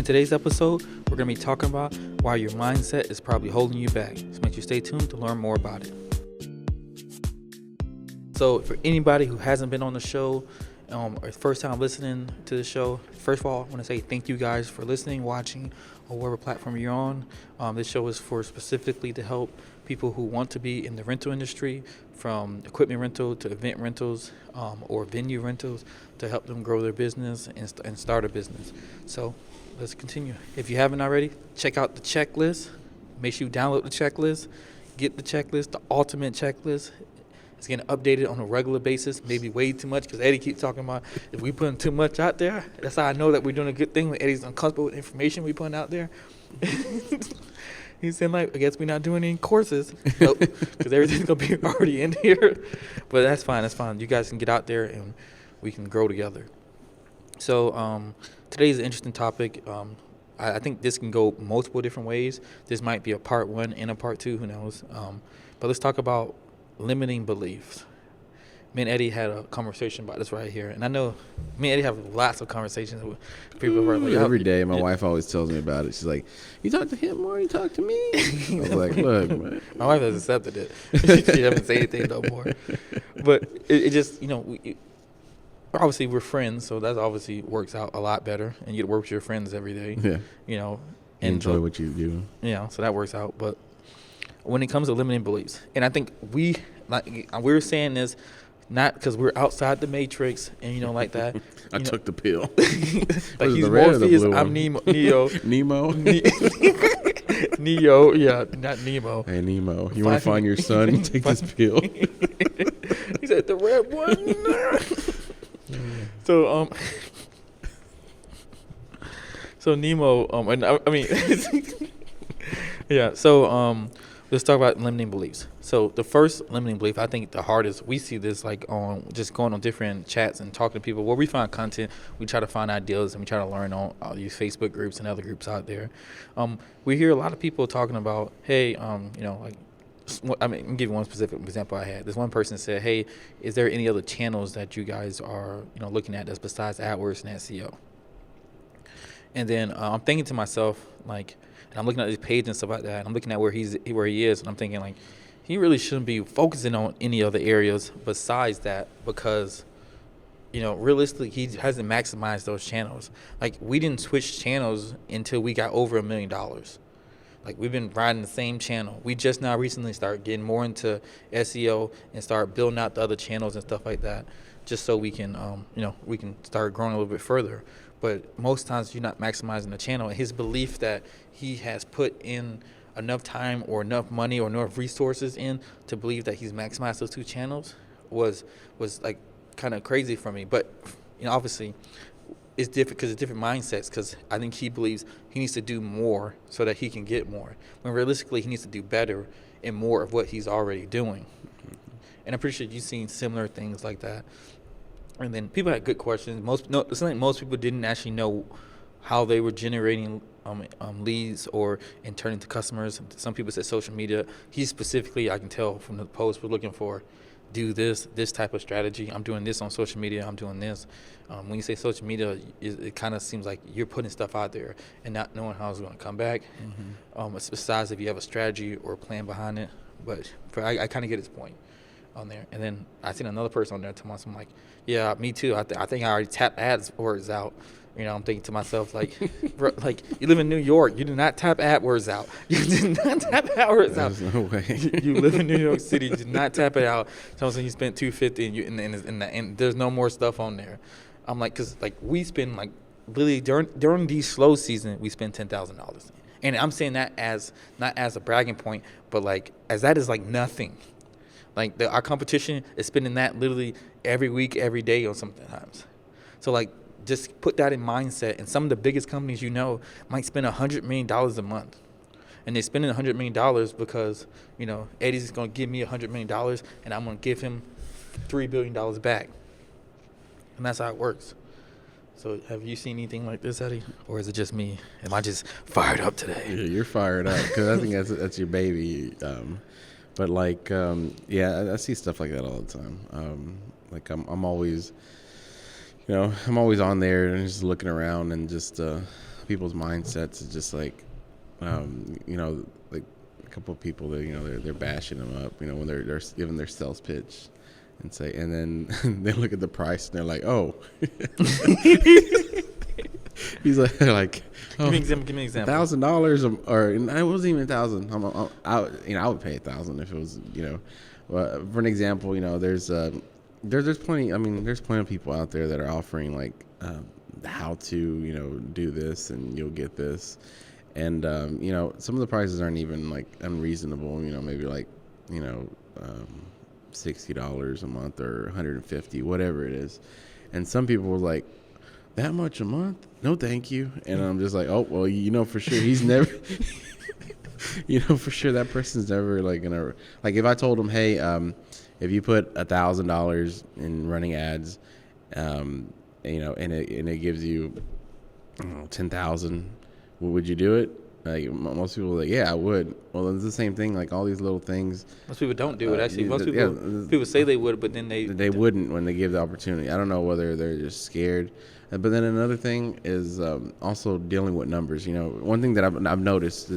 In today's episode, we're going to be talking about why your mindset is probably holding you back. So make sure you stay tuned to learn more about it. So for anybody who hasn't been on the show, or first time listening to the show, first of all, I want to say thank you guys for listening, watching, or whatever platform you're on. This show is for specifically to help people who want to be in the rental industry, from equipment rental to event rentals, or venue rentals, to help them grow their business and start a business. So let's continue. If you haven't already, check out the checklist. Make sure you download the checklist. Get the checklist, the ultimate checklist. It's getting updated on a regular basis, maybe way too much, because Eddie keeps talking about if we putting too much out there. That's how I know that we're doing a good thing when Eddie's uncomfortable with information we putting out there. He's saying, like, I guess we're not doing any courses, because everything's going to be already in here. But that's fine. That's fine. You guys can get out there and we can grow together. So today's an interesting topic. I think this can go multiple different ways. This might be a part one and a part two, who knows. But let's talk about limiting beliefs. Me and Eddie had a conversation about this right here, and I know me and Eddie have lots of conversations with people who are like, every day. My wife always tells me about it. She's like, "You talk to him more, you talk to me." I was like, "Look, man." My wife has accepted it. She doesn't say anything no more. But it just, obviously we're friends, so that obviously works out a lot better, and you get to work with your friends every day. Yeah. And enjoy what you do. Yeah, so that works out. But when it comes to limiting beliefs, and I think we're saying this not because we're outside the matrix and like that. I took the pill. Like he's Morpheus, I'm Neo. Nemo? Neo, yeah, not Nemo. Hey, Nemo, you want to find your son? Take this pill. He said, the red one. So Nemo, yeah, so let's talk about limiting beliefs. So the first limiting belief, I think the hardest, we see this like on just going on different chats and talking to people where we find content, we try to find ideas, and we try to learn on all these Facebook groups and other groups out there. We hear a lot of people talking about, hey, I'm give you one specific example I had. This one person said, hey, is there any other channels that you guys are, looking at that's besides AdWords and SEO? And then I'm thinking to myself, like, and I'm looking at his page and stuff like that, and I'm looking at where he is, and I'm thinking, like, he really shouldn't be focusing on any other areas besides that, because, realistically, he hasn't maximized those channels. Like, we didn't switch channels until we got over $1 million. Like, we've been riding the same channel. We just now recently started getting more into SEO and start building out the other channels and stuff like that, just so we can, we can start growing a little bit further. But most times you're not maximizing the channel. And his belief that he has put in enough time or enough money or enough resources in to believe that he's maximized those two channels was like kind of crazy for me. But obviously it's different because it's different mindsets, because I think he believes he needs to do more so that he can get more, when realistically he needs to do better and more of what he's already doing. And I'm pretty sure you've seen similar things like that. And then people had good questions. Most people didn't actually know how they were generating leads and turning to customers. Some people said social media. He specifically, I can tell from the post, we're looking for do this type of strategy. I'm doing this on social media. I'm doing this. When you say social media, it kind of seems like you're putting stuff out there and not knowing how it's going to come back. Mm-hmm. Besides if you have a strategy or a plan behind it. But I kind of get his point on there. And then I seen another person on there telling me, I'm like, yeah, me too. I think I already tapped AdWords out. I'm thinking to myself, like, bro, like, you live in New York. You do not tap AdWords out. You did not tap AdWords out. There's no way. You live in New York City. You did not tap it out. Someone you spent $250 and there's no more stuff on there. I'm like, because, like, we spend, like, literally during these slow season, we spend $10,000. And I'm saying that as not as a bragging point, but, like, as that is, like, nothing. Like, our competition is spending that literally every week, every day on sometimes. So, like, just put that in mindset. And some of the biggest companies might spend $100 million a month. And they're spending $100 million because, Eddie's going to give me $100 million and I'm going to give him $3 billion back. And that's how it works. So have you seen anything like this, Eddie? Or is it just me? Am I just fired up today? Yeah, you're fired up because I think that's your baby. But like, I see stuff like that all the time. Like I'm always, I'm always on there and just looking around and just people's mindsets is just like, like a couple of people that they're bashing them up, when they're giving their sales pitch, and then they look at the price and they're like, oh. He's like, give me an example. $1,000 or it wasn't even 1,000. I would pay 1,000 if it was, Well, for an example, there's plenty. I mean, there's plenty of people out there that are offering like how to do this and you'll get this, and some of the prices aren't even like unreasonable. Maybe like $60 a month or $150, whatever it is, and some people were like, that much a month? No, thank you. And I'm just like, oh, well, for sure he's never, for sure that person's never like gonna, like if I told him, hey, if you put $1,000 in running ads, and it gives you 10,000, would you do it? Like most people are like, yeah, I would. Well, it's the same thing. Like all these little things. Most people don't do it. Actually, most people say they would, but then they wouldn't when they give the opportunity. I don't know whether they're just scared. But then another thing is also dealing with numbers. One thing that I've noticed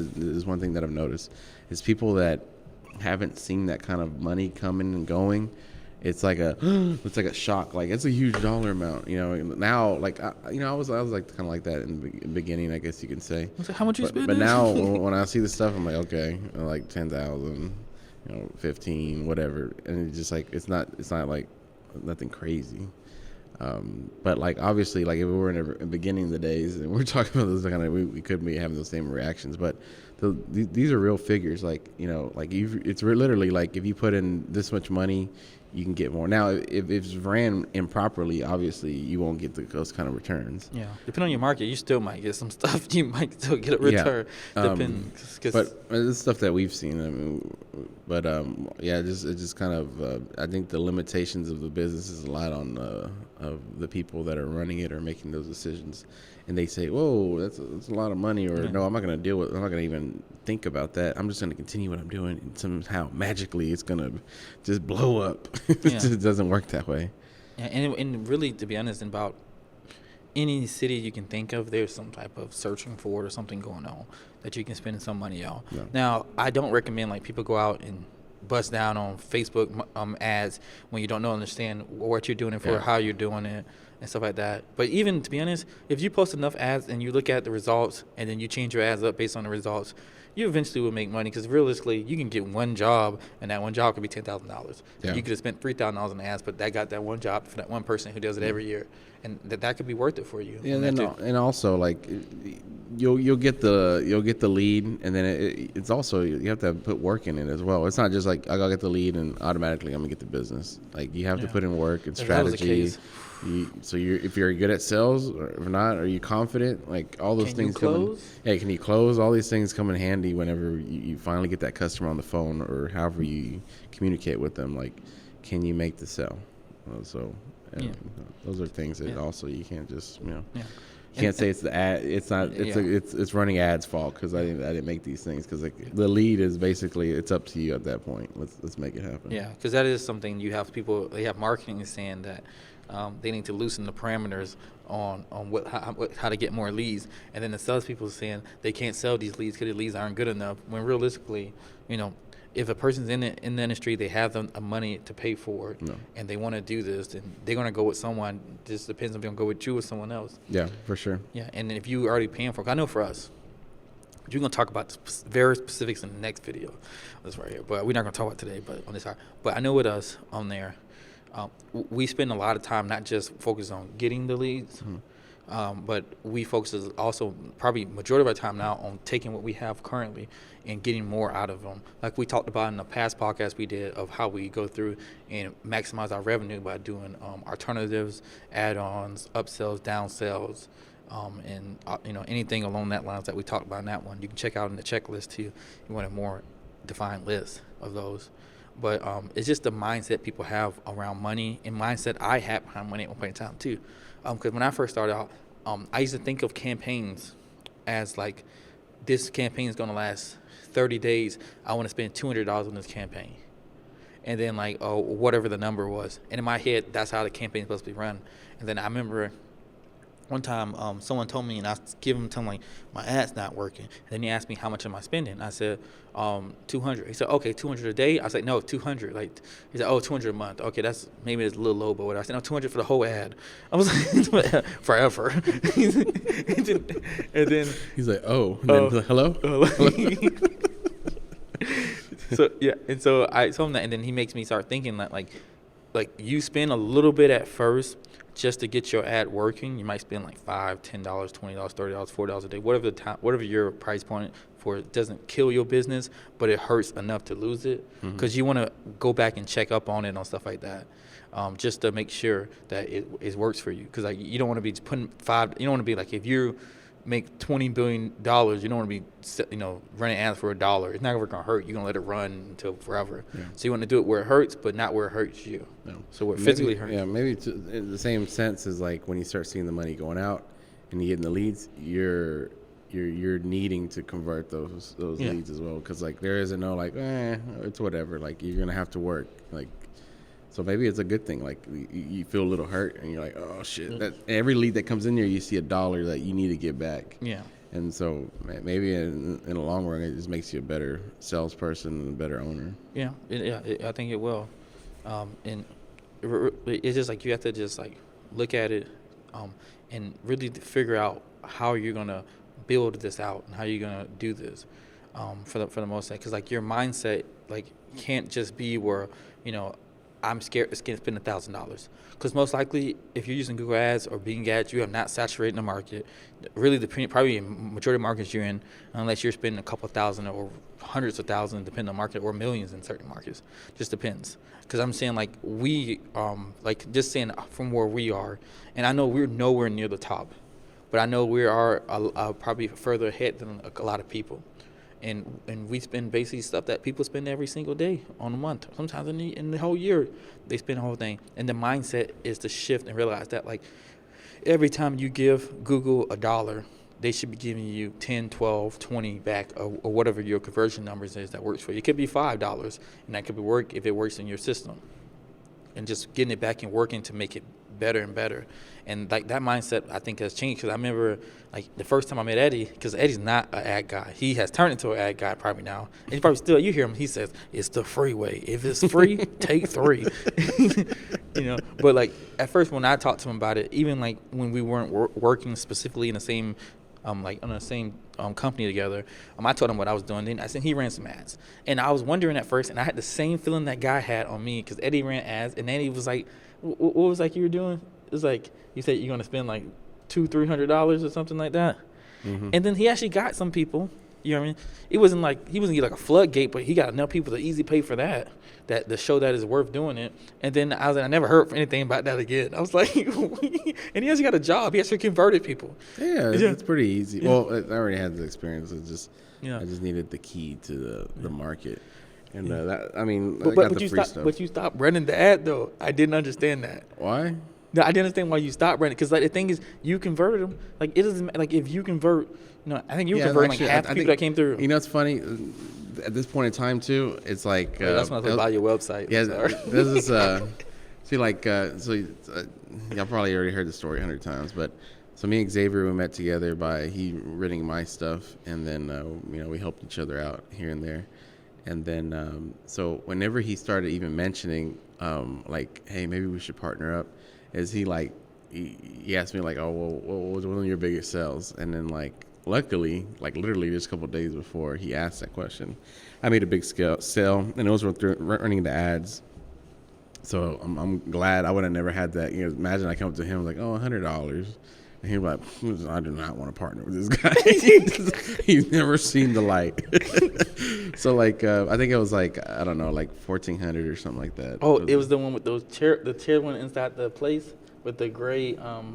is people that haven't seen that kind of money coming and going. It's like a shock. Like it's a huge dollar amount. Now like I was like kind of like that in the beginning, I guess you can say. How much you spend? But now when I see the stuff, I'm like, okay, like 10,000, 15, whatever, and it's just like it's not like nothing crazy. But like obviously, like if we were in the beginning of the days and we're talking about this, kind of we could be having those same reactions. But these are real figures. Like it's literally like if you put in this much money, you can get more. Now, if it's ran improperly, obviously you won't get those kind of returns. Yeah, depending on your market, you still might get some stuff. You might still get a return. Yeah. But it's stuff that we've seen. I mean, but it's just kind of. I think the limitations of the business is a lot on of the people that are running it or making those decisions, and they say, "Whoa, that's a lot of money," or "No, I'm not going to deal with. I'm not going to even think about that. I'm just going to continue what I'm doing, and somehow magically it's going to just blow up." It doesn't work that way. Yeah, and really, to be honest, in about any city you can think of, there's some type of searching for it or something going on that you can spend some money on. Yeah. Now, I don't recommend like people go out and bust down on Facebook ads when you don't understand what you're doing it for, how you're doing it, and stuff like that. But even, to be honest, if you post enough ads and you look at the results and then you change your ads up based on the results, you eventually will make money, because realistically, you can get one job, and that one job could be $10,000. Yeah. You could have spent $3,000 on ads, but that got that one job for that one person who does it every year, and that could be worth it for you. Yeah, and also like you'll get the lead, and then it's also you have to put work in it as well. It's not just like I gotta get the lead and automatically I'm gonna get the business. Like you have to put in work and strategy. If you're good at sales or if not, are you confident? Like all those things come. Hey, can you close? All these things come in handy whenever you finally get that customer on the phone or however you communicate with them. Like, can you make the sale? Those are things that also you can't just you can't say it's the ad. It's not. It's running ads' fault because I didn't make these things, because like the lead is basically it's up to you at that point. Let's make it happen. Yeah, because that is something you have people. They have marketing saying that. They need to loosen the parameters on how to get more leads, and then the salespeople are saying they can't sell these leads because the leads aren't good enough. When realistically, if a person's in the industry, they have the money to pay for it, and they want to do this, then they're going to go with someone. Just depends if they're going to go with you or someone else. Yeah, for sure. Yeah, and if you already paying for it, I know for us, we're going to talk about very specifics in the next video. That's right here, but we're not going to talk about today. But on this side, but I know with us on there. We spend a lot of time not just focused on getting the leads, but we focus also probably majority of our time now on taking what we have currently and getting more out of them. Like we talked about in the past podcast we did of how we go through and maximize our revenue by doing alternatives, add-ons, upsells, downsells, and anything along that lines that we talked about in that one. You can check out in the checklist too. You want a more defined list of those. But it's just the mindset people have around money, and mindset I had behind money at one point in time too. Because when I first started out, I used to think of campaigns as like, this campaign is going to last 30 days. I want to spend $200 on this campaign. And then like, whatever the number was. And in my head, that's how the campaign is supposed to be run. And then I remember one time, someone told me, and I give him, tell him like my ad's not working. And then he asked me how much am I spending. I said, 200. He said, okay, 200 a day. I said, no, 200. Like, he said, oh, 200 a month. Okay, that's maybe it's a little low, but whatever. I said, no, 200 for the whole ad. I was like, forever. and then he's like, oh, and then hello. So yeah, and so I told him that, and then he makes me start thinking that like you spend a little bit at first just to get your ad working. You might spend like $5, $10, $20, $30, $40 a day, whatever your price point for it. Doesn't kill your business, but it hurts enough to lose it, because you want to go back and check up on it and stuff like that, just to make sure that it works for you. Because like you don't want to be putting you don't want to be like, if you make $20 billion, you don't want to be running ads for $1. It's not ever gonna hurt. You're gonna let it run until forever. Yeah. So you want to do it where it hurts, but not where it hurts you. No. So where it physically hurts. Yeah, maybe in the same sense as like when you start seeing the money going out and you getting the leads, you're needing to convert those leads as well, because like there isn't no like it's whatever. Like you're gonna have to work like. So maybe it's a good thing. Like you feel a little hurt, and you're like, "Oh shit!" That every lead that comes in there, you see $1 that you need to get back. Yeah. And so maybe in the long run, it just makes you a better salesperson and a better owner. Yeah. I think it will. And it's just like you have to just like look at it, and really figure out how you're gonna build this out and how you're gonna do this, for the most part. Because like your mindset like can't just be where I'm scared to spend $1,000, because most likely if you're using Google Ads or Bing Ads, you have not saturated the market. Really, probably majority of markets you're in, unless you're spending a couple thousand or hundreds of thousands, depending on market, or millions in certain markets. Just depends. Because I'm saying like we, like just saying from where we are, and I know we're nowhere near the top, but I know we are probably further ahead than a lot of people. And we spend basically stuff that people spend every single day on a month. Sometimes in the whole year, they spend the whole thing. And the mindset is to shift and realize that like every time you give Google $1, they should be giving you 10, 12, 20 back, or whatever your conversion numbers is that works for you. It could be $5, and that could be work if it works in your system. And just getting it back and working to make it better and better. And like that mindset, I think, has changed. Because I remember like the first time I met Eddie, because Eddie's not an ad guy. He has turned into an ad guy probably now. And he probably still, you hear him, he says, it's the freeway. If it's free, take 3. But like at first when I talked to him about it, even like when we weren't working specifically in the same company together, I told him what I was doing. Then I said he ran some ads, and I was wondering at first, and I had the same feeling that guy had on me, because Eddie ran ads, and then he was like, "What was like you were doing?" It was like you said you're gonna spend like $200-$300 or something like that, and then he actually got some people. You know what I mean? It wasn't like he wasn't like a floodgate, but he got enough people to easily pay for that to show that it's worth doing it. And then I was like, I never heard anything about that again. I was like, and he actually got a job. He actually converted people. Yeah, it's pretty easy. Yeah. Well, I already had the experience. I just needed the key to the market. And but you stopped running the ad though. I didn't understand that. Why? No, I didn't understand why you stopped running, because like the thing is, you converted them. Like it doesn't like if you convert. I think you were converting like half the people that came through. It's funny. At this point in time too, it's like that's when I was buy your website. Yeah, this is y'all probably already heard the story 100 times, but so me and Xavier, we met together by he renting my stuff, and then we helped each other out here and there, and then so whenever he started even mentioning like, hey, maybe we should partner up, is he asked me like, oh well, what was one of your biggest sales, and then like. Luckily, like literally just a couple of days before he asked that question, I made a big sale, and it was running the ads. So I'm glad. I would have never had that. Imagine I come up to him like, oh, $100, and he'd be like, I do not want to partner with this guy. He's never seen the light. So like, I think it was like, I don't know, like 1,400 or something like that. Oh, it was the one with the chair one inside the place with the gray. No,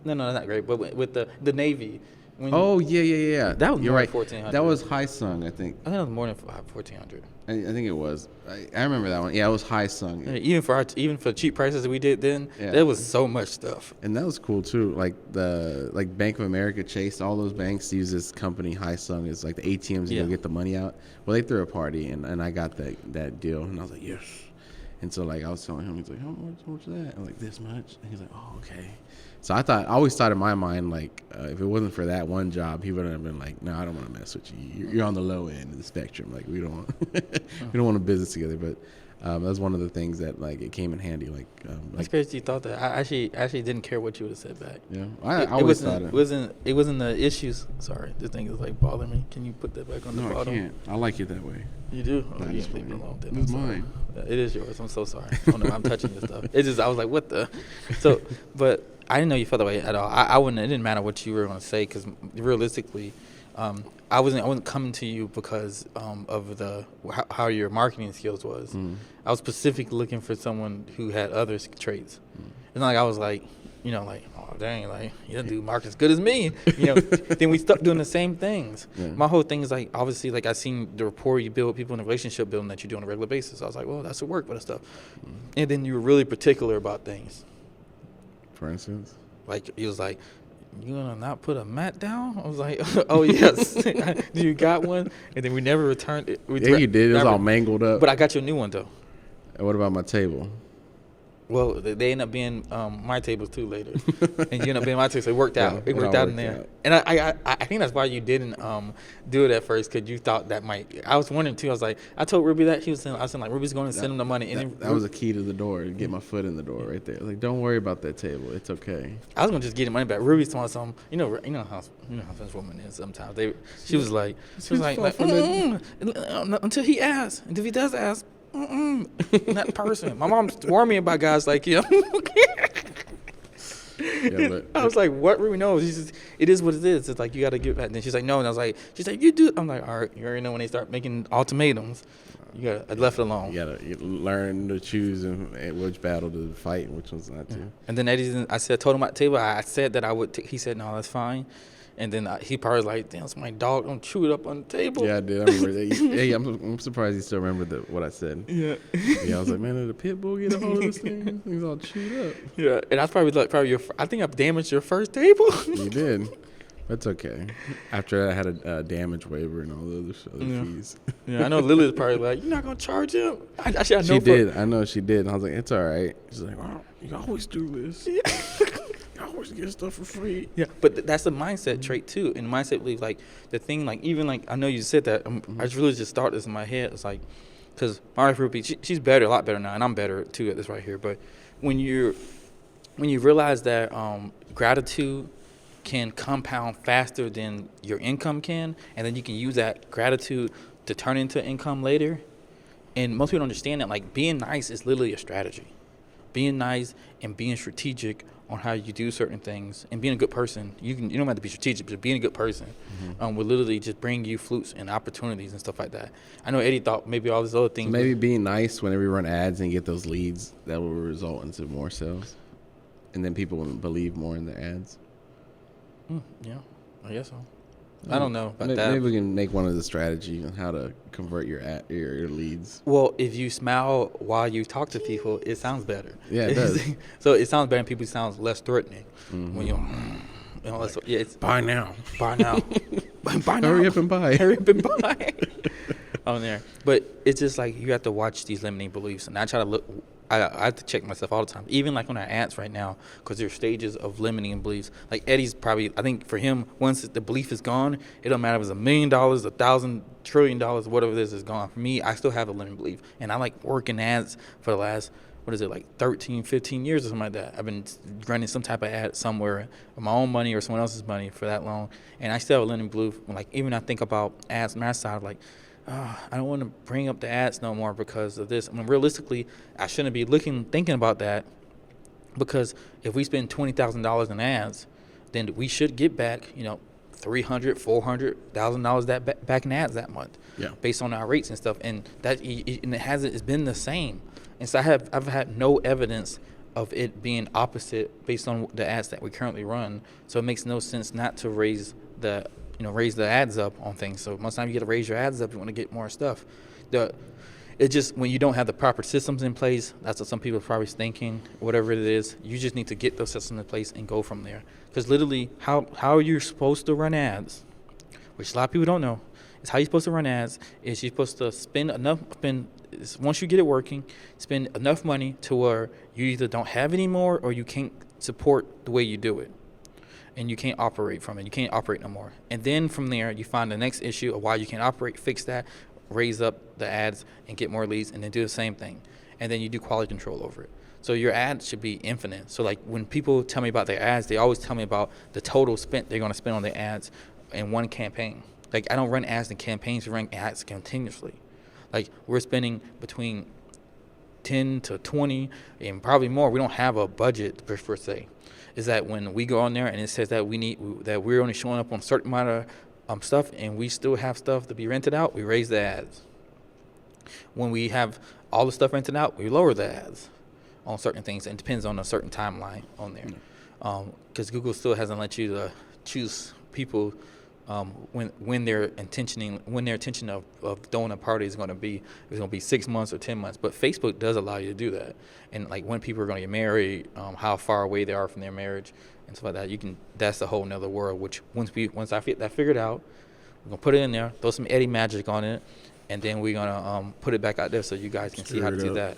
not gray, but with the navy. Yeah. That was You're more right. than 1,400. That was High Sung, I think. I think it was more than 1,400. I think it was. I remember that one. Yeah, it was High Sung. Yeah, even for cheap prices that we did then, there was so much stuff. And that was cool too. Like Bank of America, Chase, all those banks use this company High Sung as like the ATMs to get the money out. Well, they threw a party, and I got that deal, and I was like, yes. And so like I was telling him, he's like, how much is that? I'm like, this much. And he's like, oh, okay. So I always thought in my mind, like, if it wasn't for that one job, he wouldn't have been like, no, I don't want to mess with you. You're on the low end of the spectrum. Like, we don't want a business together. But that's one of the things that, like, it came in handy. That's crazy you thought that. I actually didn't care what you would have said back. Yeah, I always thought it. It wasn't the issues. Sorry, this thing is, like, bothering me. Can you put that back on the bottom? No, I can't. I like it that way. You do? No, You leave it alone. It's mine. It is yours. I'm so sorry. Oh, no, I'm touching this stuff. It's just, I was like, what the? So, but I didn't know you felt that way at all. I wouldn't. It didn't matter what you were going to say because realistically, I wasn't coming to you because of how your marketing skills was. I was specifically looking for someone who had other traits. It's not like I was like, oh dang, like you don't do marketing as good as me. Then we stuck doing the same things. Yeah. My whole thing is like obviously like I seen the rapport you build with people in the relationship building that you do on a regular basis. I was like, well, that's the work for that stuff. And then you were really particular about things. For instance, like he was like, you gonna not put a mat down? I was like, oh yes. You got one? And then we never returned it. Yeah, you did. It was all mangled up. But I got you a new one though. And what about my table? Well, they end up being my tables too later, and you end up being my table. So it worked out. It worked out in there. And I think that's why you didn't do it at first because you thought that might. I was wondering too. I was like, I told Ruby that I said like Ruby's going to send him the money. And that was a key to the door to get my foot in the door right there. Like, don't worry about that table. It's okay. I was gonna just get the money back. Ruby's telling something. You know how this woman is sometimes. She was like until he asks, and if he does ask. That person. My mom's warned me about guys like you. I was like, what Ruby knows? It is what it is. It's like you got to give back. And then she's like, no. And I was like, she's like, you do. I'm like, all right. You already know when they start making ultimatums. I left it alone. You gotta learn to choose and which battle to fight and which ones not to. And then I told him at the table. I said that I would. He said, no, that's fine. And then he probably was like, damn, it's my dog. Don't chew it up on the table. Yeah, I did. I remember that. Hey, I'm surprised he still remembered what I said. Yeah. I was like, man, did a pit bull get a hold of this thing? This thing's all chewed up. Yeah, and that's probably I think I've damaged your first table. You did. That's okay. After that, I had a damage waiver and all the other fees. Yeah, I know Lily was probably like, you're not going to charge him? She did. I know she did. And I was like, it's all right. She's like, oh, you always do this. Yeah. I always get stuff for free. Yeah, but that's a mindset trait too. And mindset belief, like the thing, like even like I know you said that. I just really just started this in my head. It's like, because my wife Ruby, she's better, a lot better now, and I'm better too at this right here. But when you realize that gratitude can compound faster than your income can, and then you can use that gratitude to turn into income later. And most people don't understand that. Like being nice is literally a strategy. Being nice and being strategic on how you do certain things and being a good person. You don't have to be strategic, but being a good person will literally just bring you flutes and opportunities and stuff like that. I know Eddie thought maybe all these other things. So maybe being nice whenever you run ads and get those leads, that will result into more sales. And then people will believe more in the ads. Yeah, I guess so. I don't know about that. Maybe we can make one of the strategies on how to convert your leads. Well, if you smile while you talk to people, it sounds better. Yeah, it does. So it sounds better and people sound less threatening. When it's buy now. Buy now. Buy now. Hurry up and buy. Hurry up and buy. On there. But it's just like you have to watch these limiting beliefs. And I try to look. I have to check myself all the time, even like on our ads right now, because there's stages of limiting beliefs. Like Eddie's probably, I think for him, once the belief is gone, it don't matter if it's $1 million, $1,000 trillion, whatever it is gone. For me, I still have a limiting belief, and I like working ads for the last, 13, 15 years or something like that. I've been running some type of ad somewhere with my own money or someone else's money for that long, and I still have a limiting belief. Like even I think about ads on our side, like, I don't want to bring up the ads no more because of this. I mean, realistically, I shouldn't be thinking about that because if we spend $20,000 in ads, then we should get back, $300,000, $400,000 back in ads that month, based on our rates and stuff. And it's been the same. And so I've had no evidence of it being opposite based on the ads that we currently run. So it makes no sense not to raise the ads up on things. So most time you got to raise your ads up, you want to get more stuff. It just, when you don't have the proper systems in place, that's what some people are probably thinking, whatever it is, you just need to get those systems in place and go from there. Because literally, how you're supposed to run ads, which a lot of people don't know, is how you're supposed to run ads. Is you're supposed to once you get it working, spend enough money to where you either don't have any more or you can't support the way you do it, and you can't operate from it. You can't operate no more. And then from there, you find the next issue of why you can't operate, fix that, raise up the ads, and get more leads, and then do the same thing. And then you do quality control over it. So your ads should be infinite. So like when people tell me about their ads, they always tell me about the total spent they're going to spend on their ads in one campaign. Like I don't run ads in campaigns, we run ads continuously. Like we're spending between 10 to 20 and probably more. We don't have a budget per se. Is that when we go on there and it says that we're only showing up on a certain amount of stuff and we still have stuff to be rented out, we raise the ads. When we have all the stuff rented out, we lower the ads on certain things. It depends on a certain timeline on there. Because Google still hasn't let you to choose people when their intention of throwing a party is going to be 6 months or 10 months. But Facebook does allow you to do that. And like when people are going to get married, how far away they are from their marriage and stuff like that. That's a whole nother world. Which once I get that figured out, we're gonna put it in there, throw some Eddie magic on it, and then we're gonna put it back out there so you guys can see how to do that.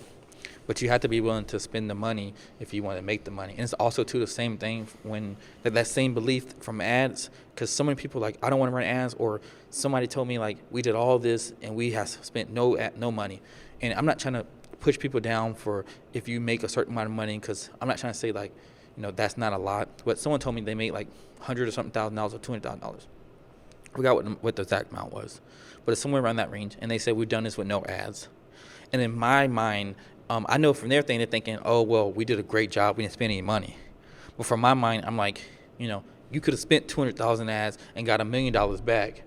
But you have to be willing to spend the money if you want to make the money. And it's also, too, the same thing when that same belief from ads, because so many people like, I don't want to run ads, or somebody told me, like, we did all this and we have spent no money. And I'm not trying to push people down for if you make a certain amount of money, because I'm not trying to say, like, that's not a lot. But someone told me they made, like, $100 or something thousand dollars or $200,000. I forgot what the exact amount was. But it's somewhere around that range. And they said, we've done this with no ads. And in my mind, I know from their thing, they're thinking, oh, well, we did a great job. We didn't spend any money. But from my mind, I'm like, you could have spent 200,000 ads and got $1 million back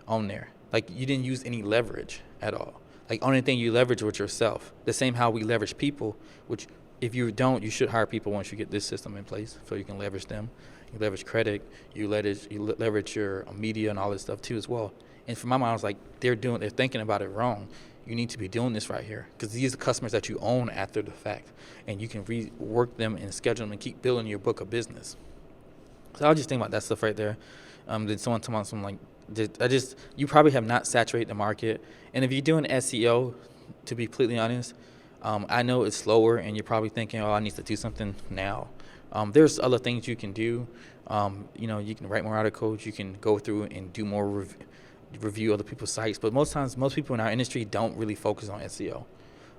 on there. Like, you didn't use any leverage at all. Like, only thing you leverage was yourself. The same how we leverage people, which if you don't, you should hire people once you get this system in place so you can leverage them. You leverage credit. You leverage your media and all this stuff, too, as well. And from my mind, I was like, they're thinking about it wrong. You need to be doing this right here, because these are the customers that you own after the fact, and you can rework them and schedule them and keep building your book of business. So I was just thinking about that stuff right there. Then someone told me something like, you probably have not saturated the market. And if you're doing SEO, to be completely honest, I know it's slower, and you're probably thinking, oh, I need to do something now. There's other things you can do. You can write more articles. You can go through and do more review other people's sites, but most people in our industry don't really focus on SEO,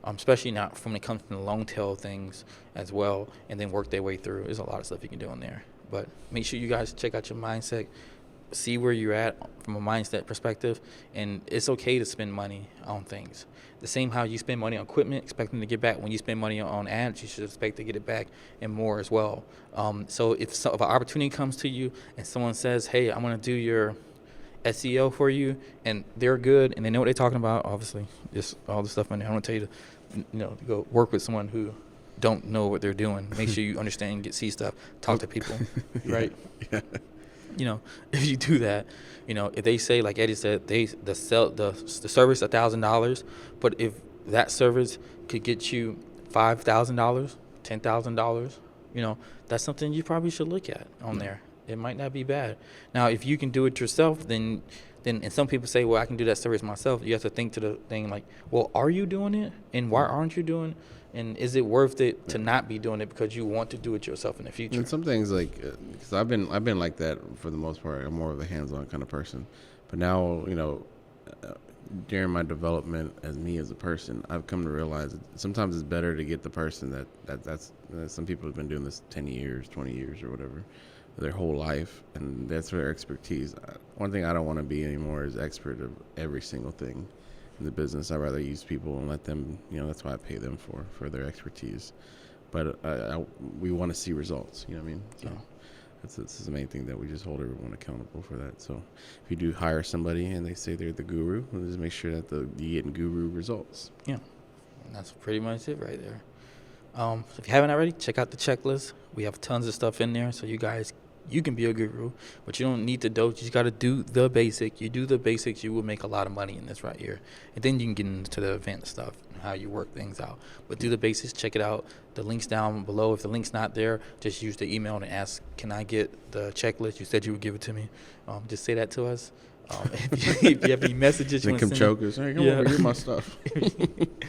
especially not when it comes to the long tail things as well, and then work their way through. There's a lot of stuff you can do on there, but make sure you guys check out your mindset, see where you're at from a mindset perspective, and it's okay to spend money on things. The same how you spend money on equipment, expecting to get back. When you spend money on ads, you should expect to get it back and more as well. So if an opportunity comes to you and someone says, hey, I'm going to do your SEO for you, and they're good and they know what they're talking about, obviously just all the stuff in there, I want to tell you to go work with someone who don't know what they're doing. Make sure you understand and see stuff, talk to people. Right? Yeah. If you do that, if they say, like Eddie said, the service $1,000, but if that service could get you $5,000, $10,000, that's something you probably should look at on there. It might not be bad. Now, if you can do it yourself, then and some people say, well, I can do that service myself. You have to think to the thing like, well, are you doing it? And why aren't you doing it? And is it worth it to not be doing it because you want to do it yourself in the future? And some things like, because I've been like that for the most part. I'm more of a hands-on kind of person. But now, during my development as me as a person, I've come to realize that sometimes it's better to get the person that's some people have been doing this 10 years, 20 years or whatever, their whole life, and that's their expertise. One thing I don't want to be anymore is expert of every single thing in the business. I'd rather use people and let them, that's why I pay them for their expertise. But we want to see results, you know what I mean? So that's the main thing, that we just hold everyone accountable for that. So if you do hire somebody and they say they're the guru, we'll just make sure that you're getting guru results. Yeah, and that's pretty much it right there. So if you haven't already, check out the checklist. We have tons of stuff in there, so you can be a guru, but you don't need to do. You just got to do the basic. You do the basics, you will make a lot of money in this right here. And then you can get into the advanced stuff, how you work things out. But do the basics, check it out. The link's down below. If the link's not there, just use the email and ask, can I get the checklist? You said you would give it to me. Just say that to us. If you have any messages, you Make want to them send, chokers. Hey, come over, get my stuff.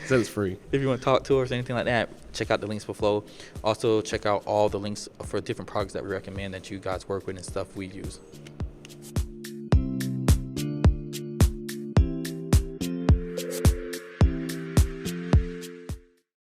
Said it's free. if you want to talk to us or anything like that, check out the links below. Also, check out all the links for different products that we recommend that you guys work with and stuff we use.